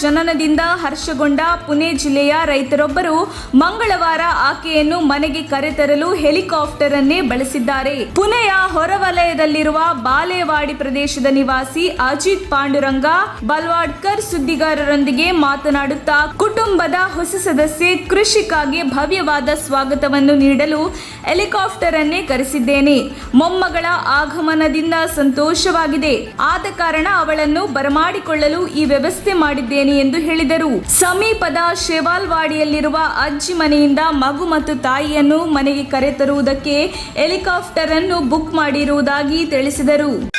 ಜನನದಿಂದ ಹರ್ಷಗೊಂಡ ಪುಣೆ ಜಿಲ್ಲೆಯ ರೈತರೊಬ್ಬರು ಮಂಗಳವಾರ ಆಕೆಯನ್ನು ಮನೆಗೆ ಕರೆತರಲು ಹೆಲಿಕಾಪ್ಟರ್ ಅನ್ನೇ ಬಳಸಿದ್ದಾರೆ. ಪುಣೆಯ ಹೊರವಲಯದಲ್ಲಿರುವ ಬಾಲೇವಾಡಿ ಪ್ರದೇಶದ ನಿವಾಸಿ ಅಜಿತ್ ಪಾಂಡುರಂಗ ಬಲ್ವಾಡ್ಕರ್ ಸುದ್ದಿಗಾರರೊಂದಿಗೆ ಮಾತನಾಡುತ್ತಾ, ಕುಟುಂಬದ ಹೊಸ ಸದಸ್ಯೆ ಕೃಷಿಕಾಗೆ ಭವ್ಯವಾದ ಸ್ವಾಗತವನ್ನು ನೀಡಲು ಹೆಲಿಕಾಪ್ಟರ್ ಅನ್ನೇ ಕರೆಸಿದ್ದೇನೆ. ಮೊಮ್ಮಗಳ ಆಗಮನದಿಂದ ಸಂತೋಷವಾಗಿದೆ. ಆದ ಕಾರಣ ಅವಳನ್ನು ಬರಮಾಡಿಕೊಳ್ಳಲು ಈ ವ್ಯವಸ್ಥೆ ಮಾಡಿದ್ದೇನೆ ಎಂದು ಹೇಳಿದರು. ಸಮೀಪದ ಶೇವಾಲ್ವಾಡಿಯಲ್ಲಿರುವ ಅಜ್ಜಿ ಮನೆಯಿಂದ ಮಗು ಮತ್ತು ತಾಯಿಯನ್ನು ಮನೆಗೆ ಕರೆತರುವುದಕ್ಕೆ ಹೆಲಿಕಾಪ್ಟರ್ ಅನ್ನು ಬುಕ್ ಮಾಡಿರುವುದಾಗಿ ತಿಳಿಸಿದರು.